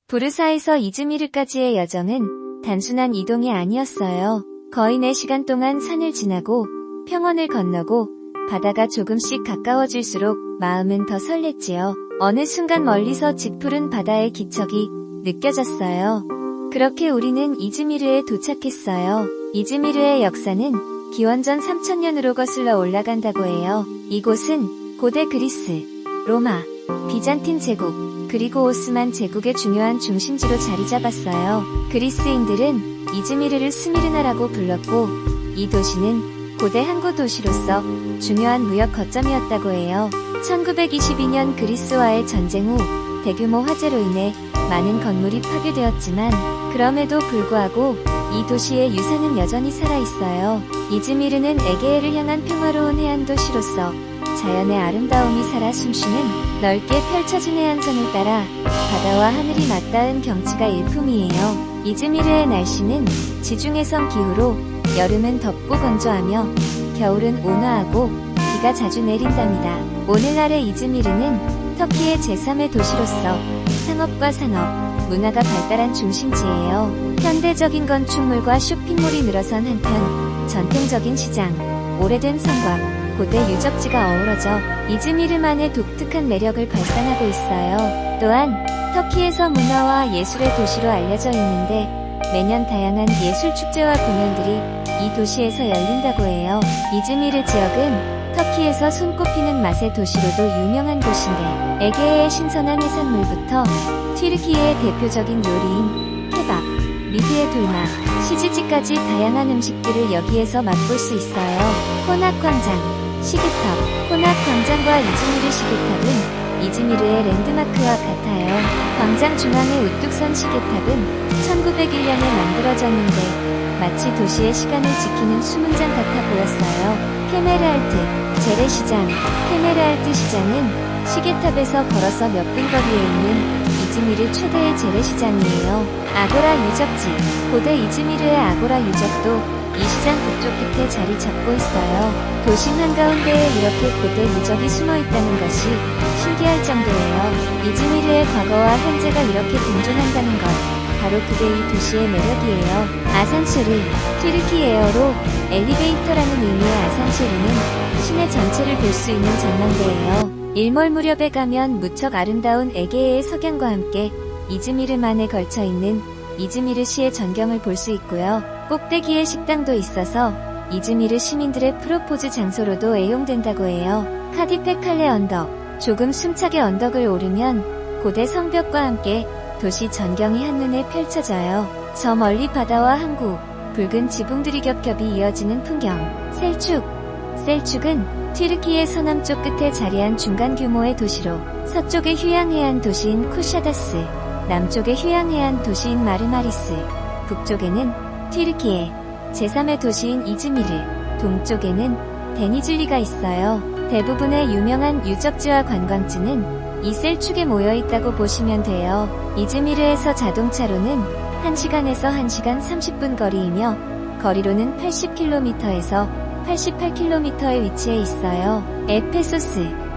부르사에서 이즈미르까지의 여정은 단순한 이동이 아니었어요. 거의 4시간 동안 산을 지나고 평원을 건너고 바다가 조금씩 가까워질수록 마음은 더 설렜지요. 어느 순간 멀리서 짙푸른 바다의 기척이 느껴졌어요. 그렇게 우리는 이즈미르에 도착했어요. 이즈미르의 역사는 기원전 3000년으로 거슬러 올라간다고 해요. 이곳은 고대 그리스, 로마, 비잔틴 제국, 그리고 오스만 제국의 중요한 중심지로 자리 잡았어요. 그리스인들은 이즈미르를 스미르나라고 불렀고, 이 도시는 고대 항구 도시로서 중요한 무역 거점이었다고 해요. 1922년 그리스와의 전쟁 후 대규모 화재로 인해 많은 건물이 파괴되었지만 그럼에도 불구하고 이 도시의 유산은 여전히 살아있어요. 이즈미르는 에게해를 향한 평화로운 해안 도시로서 자연의 아름다움이 살아 숨쉬는 넓게 펼쳐진 해안선을 따라 바다와 하늘이 맞닿은 경치가 일품이에요. 이즈미르의 날씨는 지중해성 기후로 여름은 덥고 건조하며 겨울은 온화하고 비가 자주 내린답니다. 오늘날의 이즈미르는 터키의 제3의 도시로서 상업과 산업, 문화가 발달한 중심지예요. 현대적인 건축물과 쇼핑몰이 늘어선 한편 전통적인 시장, 오래된 성곽, 고대 유적지가 어우러져 이즈미르만의 독특한 매력을 발산하고 있어요. 또한 터키에서 문화와 예술의 도시로 알려져 있는데 매년 다양한 예술 축제와 공연들이 이 도시에서 열린다고 해요. 이즈미르 지역은 터키에서 손꼽히는 맛의 도시로도 유명한 곳인데 에게해의 신선한 해산물부터 튀르키예의 대표적인 요리인 케밥, 미드의 돌마, 시즈지까지 다양한 음식들을 여기에서 맛볼 수 있어요. 코낙 광장, 시계탑, 코낙 광장과 이즈미르 시계탑은 이즈미르의 랜드마크와 같아요. 광장 중앙의 우뚝 선 시계탑은 1901년에 만들어졌는데 마치 도시의 시간을 지키는 수문장 같아 보였어요. 케메르알트, 재래시장, 케메르알트 시장은 시계탑에서 걸어서 몇 분 거리에 있는 이즈미르 최대의 재래시장이에요. 아고라 유적지, 고대 이즈미르의 아고라 유적도 이 시장 북쪽 끝에 자리 잡고 있어요. 도심 한가운데에 이렇게 고대 유적이 숨어있다는 것이 신기할 정도예요. 이즈미르의 과거와 현재가 이렇게 공존한다는 것, 바로 그게 이 도시의 매력이에요. 아산소르, 튀르키예어로 엘리베이터라는 의미의 아산소르는 시내 전체를 볼 수 있는 전망대예요. 일몰 무렵에 가면 무척 아름다운 에게해의 석양과 함께 이즈미르만에 걸쳐있는 이즈미르시의 전경을 볼 수 있고요. 꼭대기에 식당도 있어서 이즈미르 시민들의 프로포즈 장소로도 애용된다고 해요. 카디페칼레 언덕, 조금 숨차게 언덕을 오르면 고대 성벽과 함께 도시 전경이 한눈에 펼쳐져요. 저 멀리 바다와 항구, 붉은 지붕들이 겹겹이 이어지는 풍경. 셀축은 튀르키예 서남쪽 끝에 자리한 중간 규모의 도시로 서쪽의 휴양해안 도시인 쿠샤다스, 남쪽의 휴양해안 도시인 마르마리스, 북쪽에는 튀르키예 제3의 도시인 이즈미르, 동쪽에는 데니즐리가 있어요. 대부분의 유명한 유적지와 관광지는 이 셀축에 모여있다고 보시면 돼요. 이즈미르에서 자동차로는 1시간에서 1시간 30분 거리이며 거리로는 80km에서 88km의 위치에 있어요.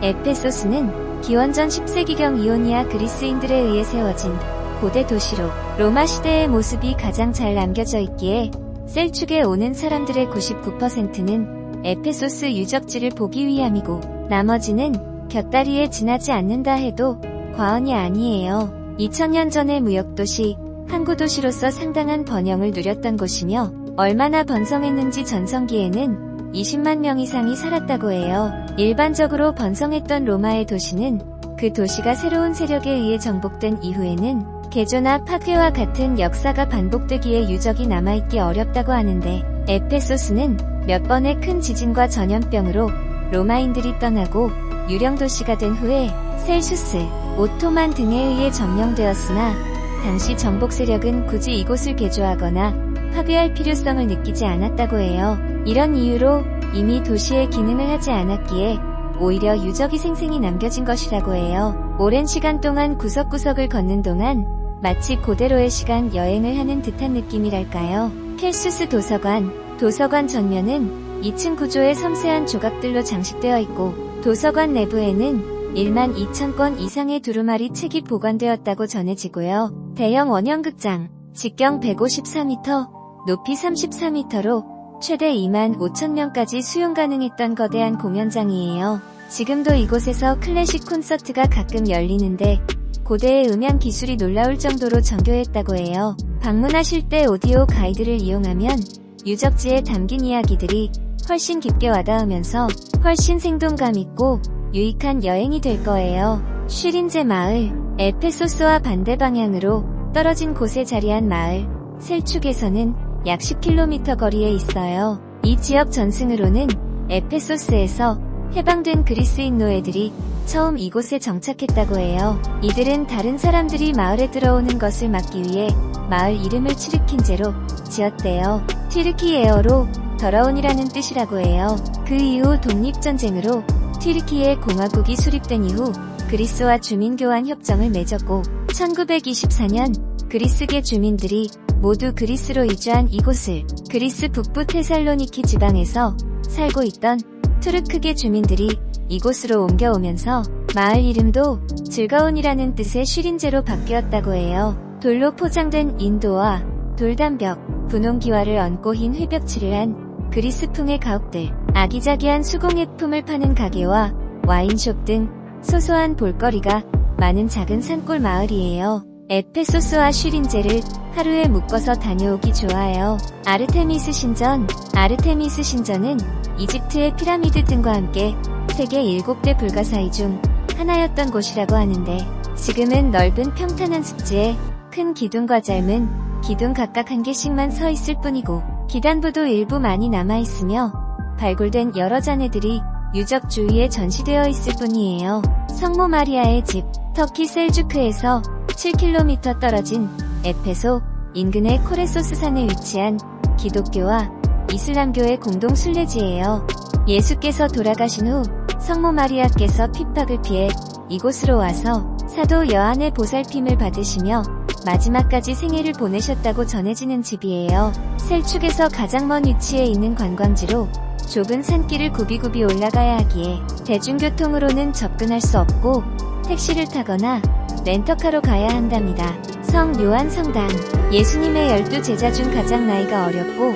에페소스는 기원전 10세기경 이오니아 그리스인들에 의해 세워진 고대 도시로 로마 시대의 모습이 가장 잘 남겨져 있기에 셀축에 오는 사람들의 99%는 에페소스 유적지를 보기 위함이고 나머지는 곁다리에 지나지 않는다 해도 과언이 아니에요. 2000년 전의 무역도시, 항구도시로서 상당한 번영을 누렸던 곳이며 얼마나 번성했는지 전성기에는 20만 명 이상이 살았다고 해요. 일반적으로 번성했던 로마의 도시는 그 도시가 새로운 세력에 의해 정복된 이후에는 개조나 파괴와 같은 역사가 반복되기에 유적이 남아있기 어렵다고 하는데 에페소스는 몇 번의 큰 지진과 전염병으로 로마인들이 떠나고 유령 도시가 된 후에 셀슈스, 오토만 등에 의해 점령되었으나 당시 정복 세력은 굳이 이곳을 개조하거나 파괴할 필요성을 느끼지 않았다고 해요. 이런 이유로 이미 도시의 기능을 하지 않았기에 오히려 유적이 생생히 남겨진 것이라고 해요. 오랜 시간 동안 구석구석을 걷는 동안 마치 고대로의 시간 여행을 하는 듯한 느낌이랄까요. 켈수스 도서관 전면은 2층 구조의 섬세한 조각들로 장식되어 있고 도서관 내부에는 12,000권 이상의 두루마리 책이 보관되었다고 전해지고요. 대형 원형극장, 직경 154m, 높이 34m로 최대 25,000명까지 수용 가능했던 거대한 공연장이에요. 지금도 이곳에서 클래식 콘서트가 가끔 열리는데 고대의 음향 기술이 놀라울 정도로 정교했다고 해요. 방문하실 때 오디오 가이드를 이용하면 유적지에 담긴 이야기들이 훨씬 깊게 와닿으면서 훨씬 생동감 있고 유익한 여행이 될 거예요. 쉬린제 마을, 에페소스와 반대 방향으로 떨어진 곳에 자리한 마을, 셀축에서는 약 10km 거리에 있어요. 이 지역 전승으로는 에페소스에서 해방된 그리스인 노예들이 처음 이곳에 정착했다고 해요. 이들은 다른 사람들이 마을에 들어오는 것을 막기 위해 마을 이름을 튀르킨제로 지었대요. 튀르키예어로 더러운이라는 뜻이라고 해요. 그 이후 독립전쟁으로 튀르키예 공화국이 수립된 이후 그리스와 주민교환 협정을 맺었고 1924년 그리스계 주민들이 모두 그리스로 이주한 이곳을 그리스 북부 테살로니키 지방에서 살고 있던 투르크계 주민들이 이곳으로 옮겨오면서 마을 이름도 즐거운이라는 뜻의 쉬린제로 바뀌었다고 해요. 돌로 포장된 인도와 돌담벽, 분홍기와를 얹고 흰 회벽칠을 한 그리스풍의 가옥들, 아기자기한 수공예품을 파는 가게와 와인숍 등 소소한 볼거리가 많은 작은 산골 마을이에요. 에페소스와 쉬린제를 하루에 묶어서 다녀오기 좋아요. 아르테미스 신전, 아르테미스 신전은 이집트의 피라미드 등과 함께 세계 7대 불가사의 중 하나였던 곳이라고 하는데 지금은 넓은 평탄한 습지에 큰 기둥과 짧은 기둥 각각 한 개씩만 서 있을 뿐이고 기단부도 일부 많이 남아있으며 발굴된 여러 잔해들이 유적 주위에 전시되어 있을 뿐이에요. 성모 마리아의 집, 터키 셀주크에서 7km 떨어진 에페소 인근의 코레소스 산에 위치한 기독교와 이슬람교의 공동 순례지예요. 예수께서 돌아가신 후 성모 마리아께서 핍박을 피해 이곳으로 와서 사도 여한의 보살핌을 받으시며 마지막까지 생애를 보내셨다고 전해지는 집이에요. 셀축에서 가장 먼 위치에 있는 관광지로 좁은 산길을 굽이굽이 올라가야 하기에 대중교통으로는 접근할 수 없고 택시를 타거나 렌터카로 가야 한답니다. 성 요한 성당, 예수님의 12제자 중 가장 나이가 어렸고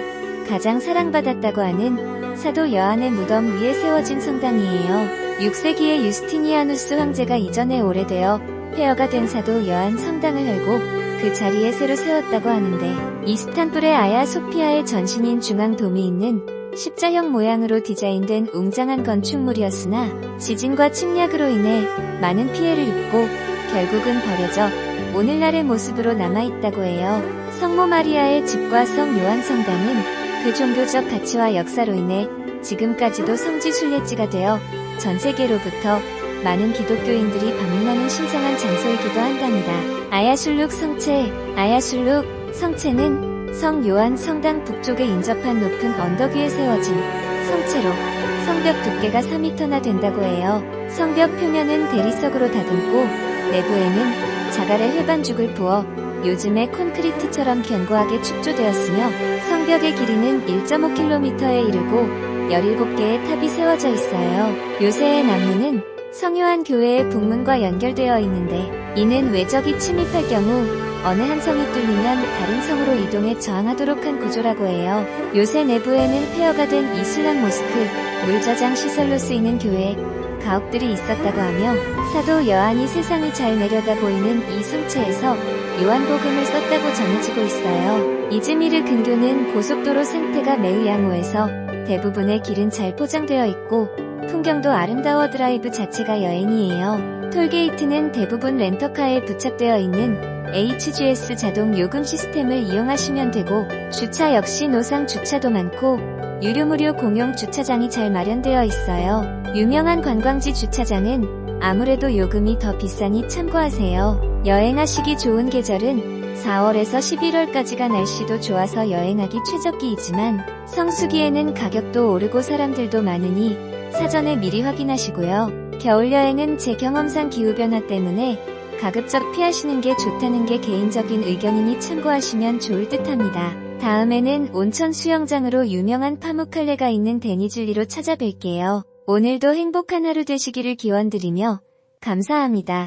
가장 사랑받았다고 하는 사도 여한의 무덤 위에 세워진 성당이에요. 6세기에 유스티니아누스 황제가 이전에 오래되어 폐허가 된 사도 여한 성당을 헐고 그 자리에 새로 세웠다고 하는데 이스탄불의 아야 소피아의 전신인 중앙돔이 있는 십자형 모양으로 디자인된 웅장한 건축물이었으나 지진과 침략으로 인해 많은 피해를 입고 결국은 버려져 오늘날의 모습으로 남아있다고 해요. 성모 마리아의 집과 성 요한 성당은 그 종교적 가치와 역사로 인해 지금까지도 성지 순례지가 되어 전 세계로부터 많은 기독교인들이 방문하는 신성한 장소이기도 한답니다. 아야슐룩 성체, 아야슐룩 성체는 성 요한 성당 북쪽에 인접한 높은 언덕 위에 세워진 성체로 성벽 두께가 4m나 된다고 해요. 성벽 표면은 대리석으로 다듬고 내부에는 자갈의 회반죽을 부어 요즘의 콘크리트처럼 견고하게 축조되었으며 성벽의 길이는 1.5km에 이르고 17개의 탑이 세워져 있어요. 요새의 남문은 성요한 교회의 북문과 연결되어 있는데 이는 외적이 침입할 경우 어느 한 성이 뚫리면 다른 성으로 이동해 저항하도록 한 구조라고 해요. 요새 내부에는 폐허가 된 이슬람 모스크, 물저장 시설로 쓰이는 교회, 가옥들이 있었다고 하며 사도 여한이 세상이 잘 내려다 보이는 이 성체에서 요한복음을 썼다고 전해지고 있어요. 이즈미르 근교는 고속도로 상태가 매우 양호해서 대부분의 길은 잘 포장되어 있고 풍경도 아름다워 드라이브 자체가 여행이에요. 톨게이트는 대부분 렌터카에 부착되어 있는 HGS 자동 요금 시스템을 이용하시면 되고 주차 역시 노상 주차도 많고 유료 무료 공용 주차장이 잘 마련되어 있어요. 유명한 관광지 주차장은 아무래도 요금이 더 비싸니 참고하세요. 여행하시기 좋은 계절은 4월에서 11월까지가 날씨도 좋아서 여행하기 최적기이지만 성수기에는 가격도 오르고 사람들도 많으니 사전에 미리 확인하시고요. 겨울 여행은 제 경험상 기후변화 때문에 가급적 피하시는 게 좋다는 게 개인적인 의견이니 참고하시면 좋을 듯합니다. 다음에는 온천 수영장으로 유명한 파무칼레가 있는 데니즐리로 찾아뵐게요. 오늘도 행복한 하루 되시기를 기원드리며 감사합니다.